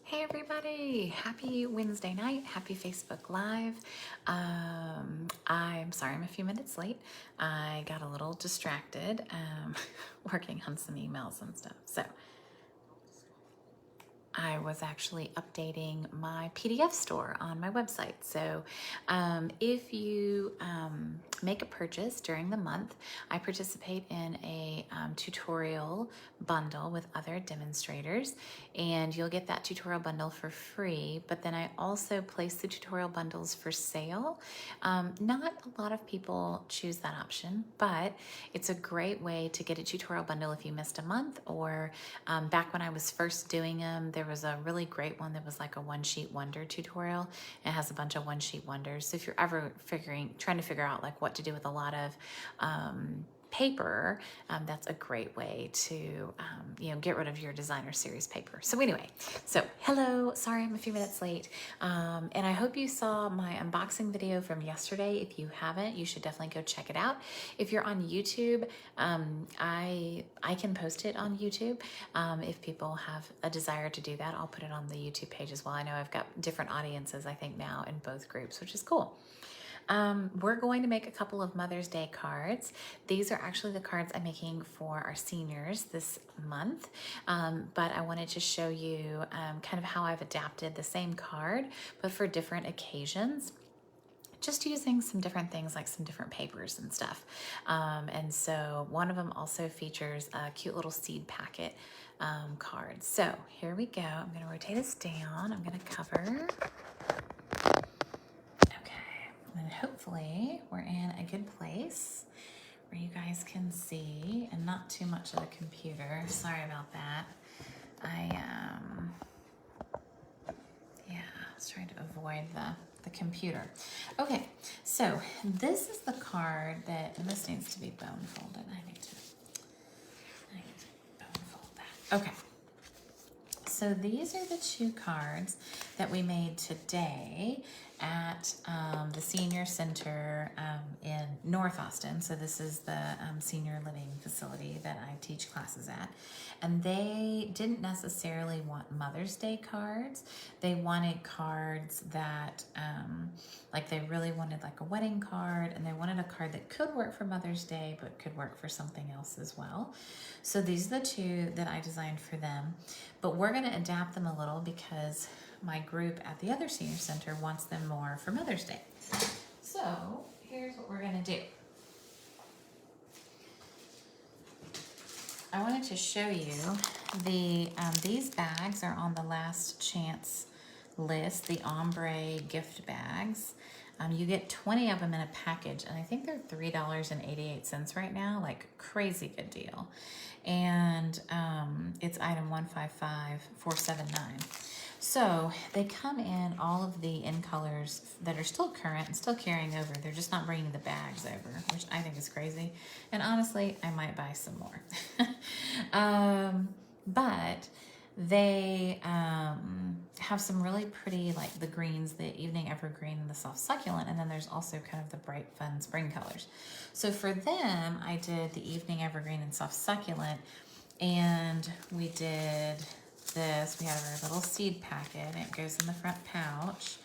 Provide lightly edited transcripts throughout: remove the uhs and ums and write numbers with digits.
Hey everybody, happy Wednesday night, happy Facebook Live. I'm sorry I'm a few minutes late. I got a little distracted working on some emails and stuff. So I was actually updating my PDF store on my website. So if you make a purchase during the month, I participate in a tutorial bundle with other demonstrators, and you'll get that tutorial bundle for free. But then I also place the tutorial bundles for sale. Not a lot of people choose that option, but it's a great way to get a tutorial bundle if you missed a month, or back when I was first doing them, there was a really great one that was like a one sheet wonder tutorial. It has a bunch of one sheet wonders. So if you're ever trying to figure out like what to do with a lot of paper, that's a great way to get rid of your designer series paper. So anyway, so hello, sorry I'm a few minutes late, and I hope you saw my unboxing video from yesterday. If you haven't, you should definitely go check it out. If you're on YouTube, I can post it on YouTube. If people have a desire to do that, I'll put it on the YouTube page as well. I know I've got different audiences, I think, now in both groups, which is cool. We're going to make a couple of Mother's Day cards. These are actually the cards I'm making for our seniors this month, but I wanted to show you kind of how I've adapted the same card, but for different occasions, just using some different things like some different papers and stuff. And so one of them also features a cute little seed packet card. So here we go. I'm going to rotate this down. I'm going to cover. And hopefully we're in a good place where you guys can see and not too much of the computer. Sorry about that. I was trying to avoid the computer. Okay, so this is the card that, and this needs to be bone folded. I need to bone fold that. Okay. So these are the two cards that we made today at the Senior Center in North Austin. So this is the senior living facility that I teach classes at. And they didn't necessarily want Mother's Day cards. They wanted cards that, like they really wanted like a wedding card, and they wanted a card that could work for Mother's Day, but could work for something else as well. So these are the two that I designed for them. But we're going to adapt them a little because my group at the other senior center wants them more for Mother's Day. So here's what we're going to do. I wanted to show you these bags are on the last chance list, the ombre gift bags. You get 20 of them in a package, and I think they're $3.88 right now, like crazy good deal. And it's item 155479. So they come in all of the in colors that are still current and still carrying over. They're just not bringing the bags over, which I think is crazy. And honestly, I might buy some more. But they have some really pretty, like the greens, the evening evergreen and the soft succulent, and then there's also kind of the bright fun spring colors. So for them, I did the evening evergreen and soft succulent, and we did this. We have our little seed packet, and it goes in the front pouch.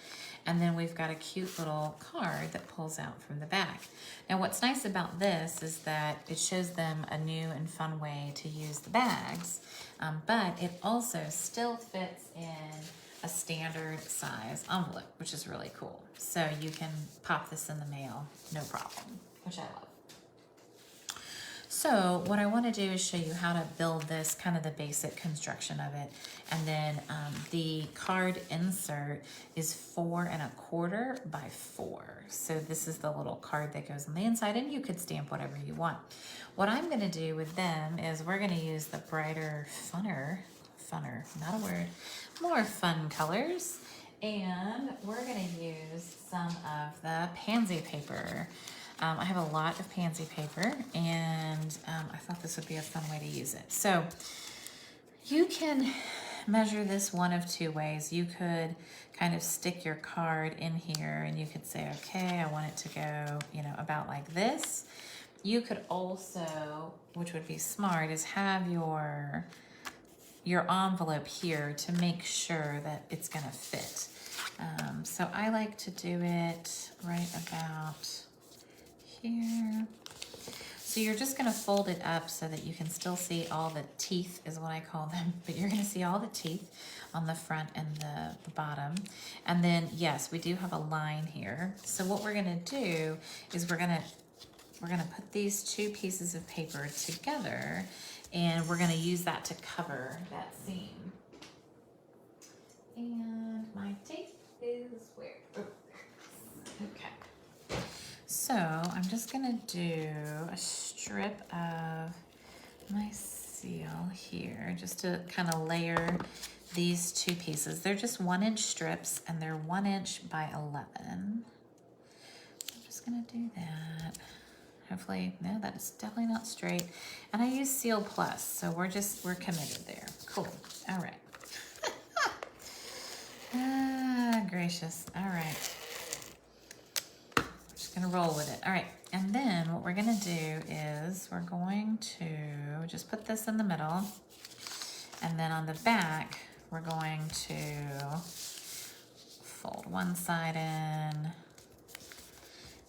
And then we've got a cute little card that pulls out from the back. Now what's nice about this is that it shows them a new and fun way to use the bags, but it also still fits in a standard size envelope, which is really cool. So you can pop this in the mail, no problem, which I love. So what I want to do is show you how to build this, kind of the basic construction of it. And then the card insert is 4 1/4 by 4. So this is the little card that goes on the inside, and you could stamp whatever you want. What I'm going to do with them is we're going to use the brighter, funner, not a word, more fun colors. And we're going to use some of the pansy paper. I have a lot of pansy paper, and I thought this would be a fun way to use it. So you can measure this one of two ways. You could kind of stick your card in here, and you could say, okay, I want it to go, about like this. You could also, which would be smart, is have your your envelope here to make sure that it's gonna fit. So I like to do it right about here. So you're just gonna fold it up so that you can still see all the teeth, is what I call them, but you're gonna see all the teeth on the front and the bottom. And then, yes, we do have a line here. So what we're gonna do is we're gonna put these two pieces of paper together, and we're gonna use that to cover that seam. And my tape is where? Oh, there it is. Okay. So I'm just gonna do a strip of my seal here, just to kind of layer these two pieces. They're just 1-inch strips, and they're 1 inch by 11. I'm just gonna do that. Hopefully, no, that's definitely not straight. And I use Seal Plus, so we're committed there. Cool. All right. Ah, gracious. All right. We're just gonna roll with it. All right. And then what we're gonna do is we're going to just put this in the middle, and then on the back, we're going to fold one side in,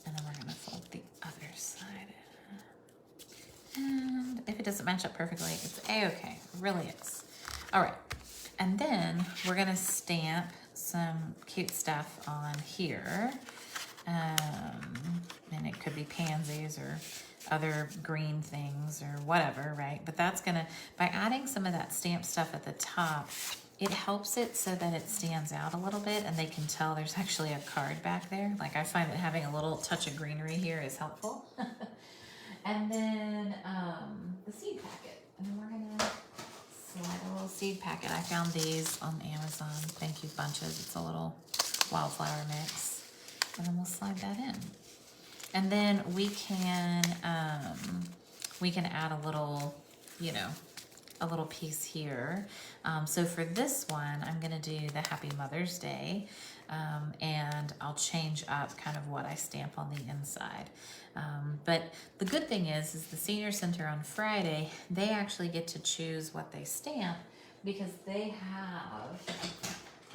and then we're gonna fold the other side in. And if it doesn't match up perfectly, it's a-okay. It really is. All right. And then we're gonna stamp some cute stuff on here. And it could be pansies or other green things or whatever, right? But that's gonna, by adding some of that stamped stuff at the top, it helps it so that it stands out a little bit, and they can tell there's actually a card back there. Like, I find that having a little touch of greenery here is helpful. And then the seed packet. And then we're gonna slide a little seed packet. I found these on Amazon. Thank you, Bunches. It's a little wildflower mix. And then we'll slide that in. And then we can add a little, you know, a little piece here. So for this one, I'm gonna do the Happy Mother's Day, and I'll change up kind of what I stamp on the inside. But the good thing is the Senior Center on Friday, they actually get to choose what they stamp, because they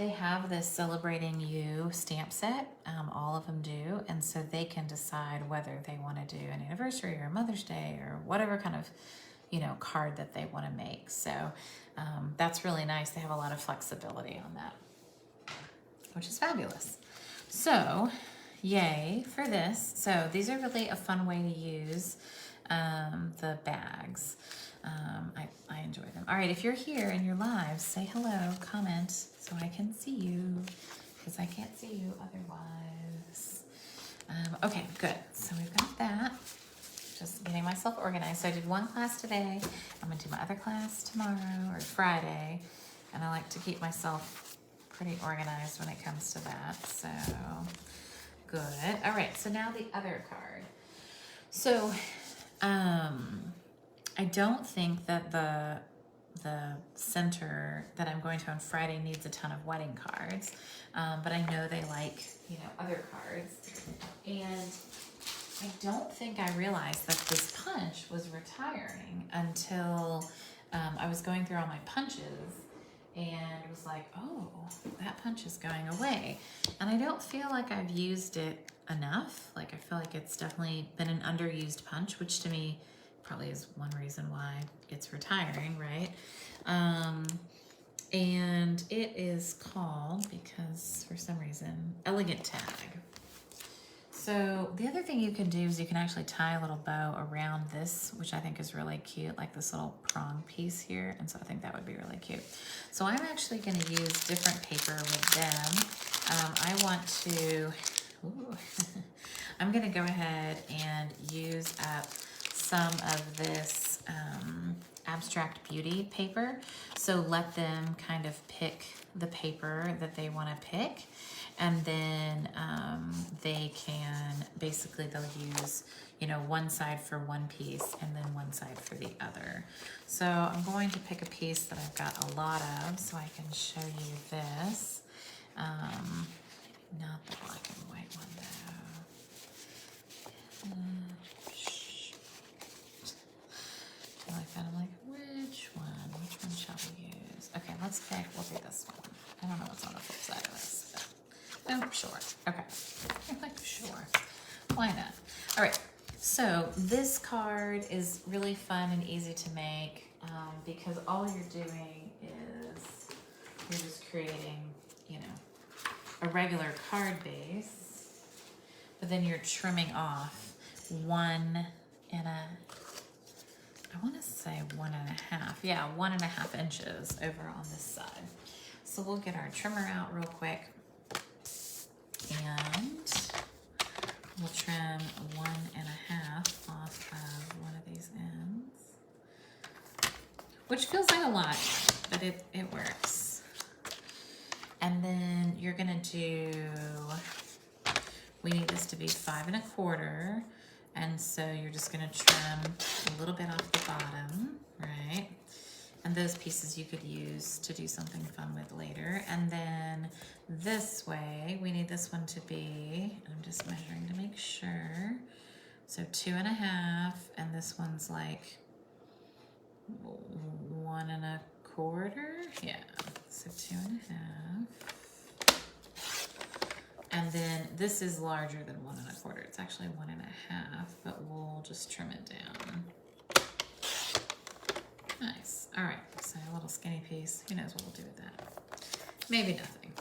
have this Celebrating You stamp set. All of them do, and so they can decide whether they want to do an anniversary or Mother's Day or whatever kind of, you know, card that they want to make. So that's really nice. They have a lot of flexibility on that, which is fabulous. So yay for this. So these are really a fun way to use the bags. I enjoy them. All right, if you're here and you're live, say hello, comment so I can see you, because I can't see you otherwise. Okay, good. So we've got that. Just getting myself organized. So I did one class today. I'm gonna do my other class tomorrow or Friday. And I like to keep myself pretty organized when it comes to that. So good. All right, so now the other card. So I don't think that the center that I'm going to on Friday needs a ton of wedding cards, but I know they like, you know, other cards. And I don't think I realized that this punch was retiring until I was going through all my punches and was like, oh, that punch is going away. And I don't feel like I've used it enough. Like, I feel like it's definitely been an underused punch, which to me probably is one reason why it's retiring, right? And it is called, because for some reason, Elegant Tag. So the other thing you can do is you can actually tie a little bow around this, which I think is really cute, like this little prong piece here. And so I think that would be really cute. So I'm actually going to use different paper with them. I want to, I'm going to go ahead and use up some of this Abstract Beauty paper. So let them kind of pick the paper that they want to pick. And then they can, basically they'll use, you know, one side for one piece and then one side for the other. So I'm going to pick a piece that I've got a lot of so I can show you this. Not the black and white one though. I like that. I'm like, which one shall we use? let's pick, we'll do this one. I don't know what's on the flip side of this, but oh, sure. Okay. I'm like, sure. Why not? All right. So this card is really fun and easy to make because all you're doing is you're just creating, you know, a regular card base, but then you're trimming off 1 and a, I want to say 1.5. Yeah, 1.5 inches over on this side. So we'll get our trimmer out real quick and we'll trim 1.5 off of one of these ends, which feels like a lot, but it works. And then you're gonna do, we need this to be 5 1/4. And so you're just gonna trim a little bit off the bottom, right? And those pieces you could use to do something fun with later. And then this way, we need this one to be, I'm just measuring to make sure. So 2.5, and this one's like 1 1/4. Yeah, so 2.5. And then this is larger than 1 1/4. It's actually 1.5, but we'll just trim it down. Nice. All right, so a little skinny piece. Who knows what we'll do with that? Maybe nothing.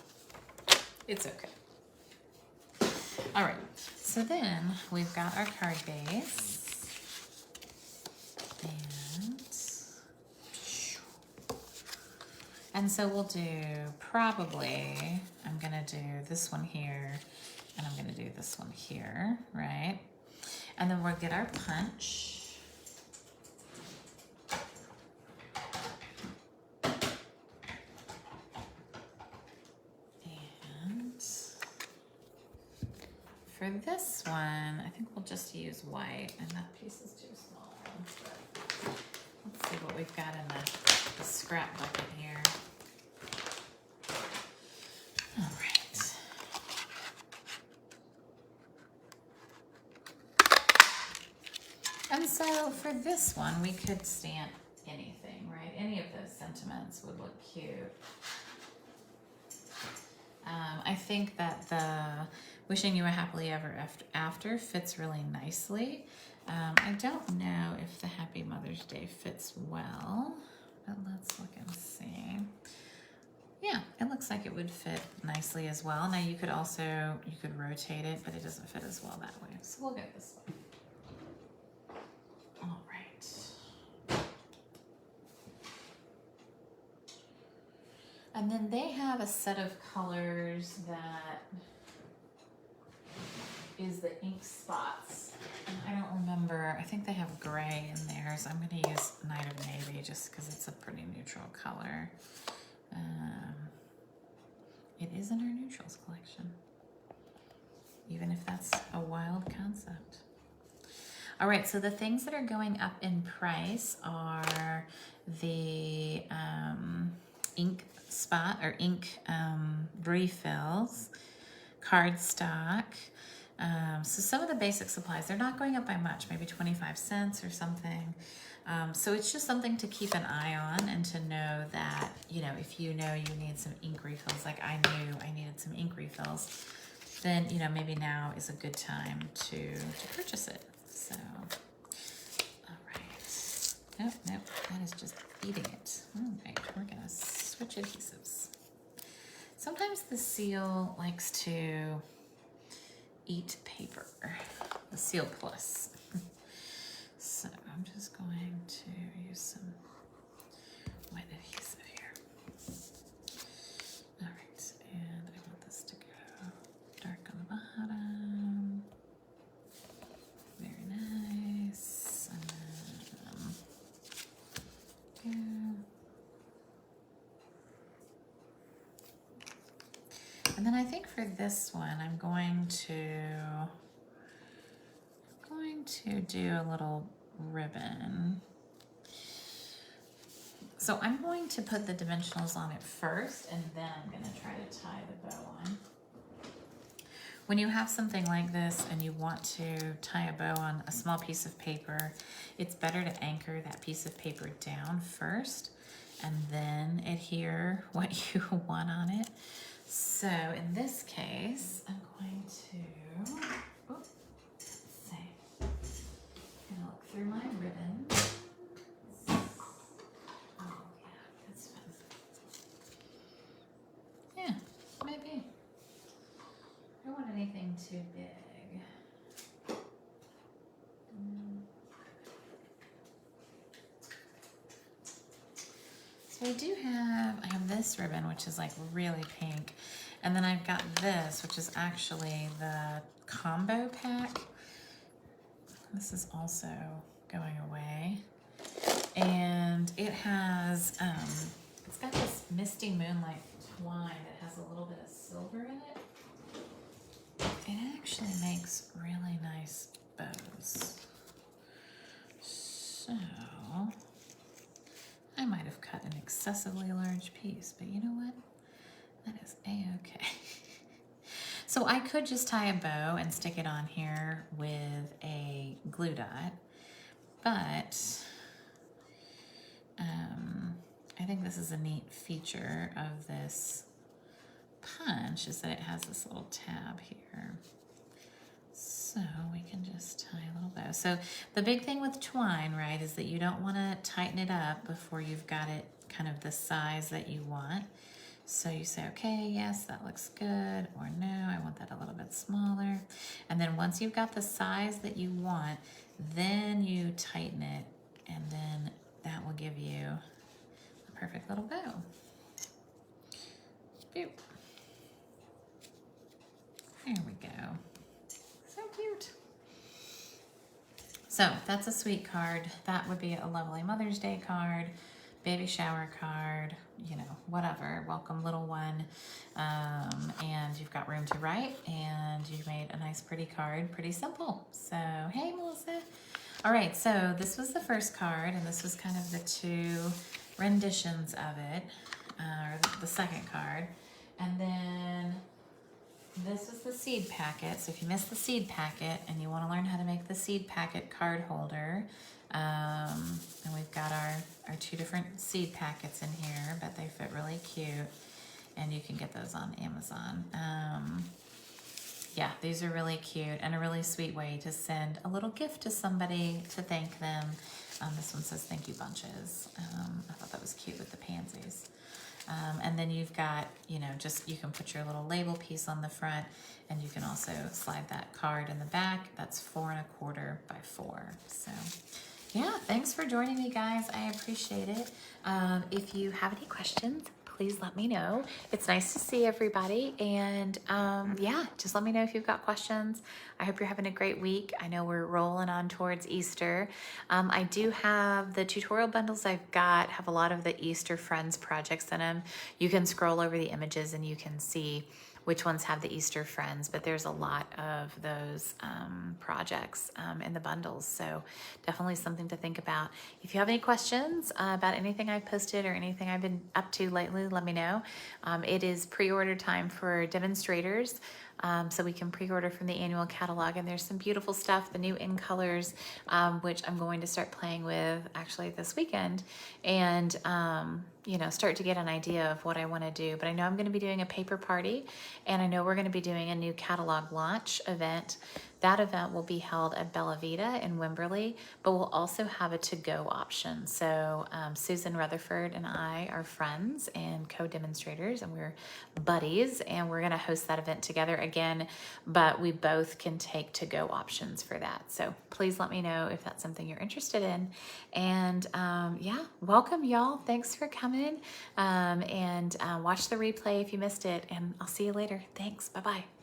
It's okay. All right, so then we've got our card base. And so we'll do probably, I'm gonna do this one here, and I'm gonna do this one here, right? And then we'll get our punch. And for this one, I think we'll just use white, and that piece is too small. But let's see what we've got in the scrap bucket here. All right. And so for this one, we could stamp anything, right? Any of those sentiments would look cute. I think that the wishing you a happily ever after fits really nicely. I don't know if the Happy Mother's Day fits well, but let's look and see. Yeah, it looks like it would fit nicely as well. Now you could rotate it, but it doesn't fit as well that way. So we'll get this one. All right. And then they have a set of colors that is the ink spots. And I don't remember, I think they have gray in there, so I'm gonna use Night of Navy just because it's a pretty neutral color. It is in our neutrals collection, even if that's a wild concept. All right, so the things that are going up in price are the ink spot or ink refills, cardstock. So some of the basic supplies, they're not going up by much, maybe 25 cents or something. So it's just something to keep an eye on and to know that, you know, if you know you need some ink refills, like I knew I needed some ink refills, then, you know, maybe now is a good time to purchase it. So, all right. Nope, that is just eating it. All right, we're gonna switch adhesives. Sometimes the seal likes to eat paper, the Seal Plus. So I'm just going to use some wet adhesive here. All right, and I want this to go dark on the bottom. Very nice. And then And then I think for this one, I'm going to do a little ribbon. So I'm going to put the dimensionals on it first, and then I'm going to try to tie the bow on. When you have something like this and you want to tie a bow on a small piece of paper, it's better to anchor that piece of paper down first and then adhere what you want on it. So in this case, I'm going to, let's see, I'm gonna look through my ribbon. Oh yeah, that's fun. Yeah, maybe. I don't want anything too big. So I have this ribbon, which is like really pink. And then I've got this, which is actually the combo pack. This is also going away. And it has, it's got this Misty Moonlight twine that has a little bit of silver in it. It actually makes really nice bows. So, I might have cut an excessively large piece, but you know what? That is a-okay. So I could just tie a bow and stick it on here with a glue dot, but I think this is a neat feature of this punch is that it has this little tab here. So we can just tie a little bow. So the big thing with twine, right, is that you don't want to tighten it up before you've got it kind of the size that you want. So you say, okay, yes, that looks good, or no, I want that a little bit smaller. And then once you've got the size that you want, then you tighten it, and then that will give you a perfect little bow. Boop. There we go. So cute. So that's a sweet card. That would be a lovely Mother's Day card, baby shower card, you know, whatever, welcome little one. And you've got room to write, and you made a nice pretty card, pretty simple. So, hey Melissa. All right, so this was the first card, and this was kind of the two renditions of it, or the second card. And then this is the seed packet. So if you missed the seed packet and you want to learn how to make the seed packet card holder, and we've got our two different seed packets in here, but they fit really cute, and you can get those on Amazon. Yeah, these are really cute and a really sweet way to send a little gift to somebody to thank them. This one says thank you bunches. I thought that was cute with the pansies. And then you've got, you know, just, you can put your little label piece on the front, and you can also slide that card in the back. That's 4 1/4 by 4. So yeah, thanks for joining me, guys. I appreciate it. If you have any questions, please let me know. It's nice to see everybody. And yeah, just let me know if you've got questions. I hope you're having a great week. I know we're rolling on towards Easter. I do have the tutorial bundles I've got, have a lot of the Easter Friends projects in them. You can scroll over the images and you can see which ones have the Easter Friends, but there's a lot of those projects in the bundles. So definitely something to think about. If you have any questions about anything I've posted or anything I've been up to lately, let me know. It is pre-order time for demonstrators. So we can pre-order from the annual catalog, and there's some beautiful stuff, the new in colors, which I'm going to start playing with actually this weekend, and you know, start to get an idea of what I want to do. But I know I'm going to be doing a paper party, and I know we're going to be doing a new catalog launch event. That event will be held at Bella Vita in Wimberley, but we'll also have a to-go option. So Susan Rutherford and I are friends and co-demonstrators, and we're buddies, and we're going to host that event together again, but we both can take to-go options for that. So please let me know if that's something you're interested in. And yeah, welcome y'all. Thanks for coming, and watch the replay if you missed it, and I'll see you later. Thanks. Bye-bye.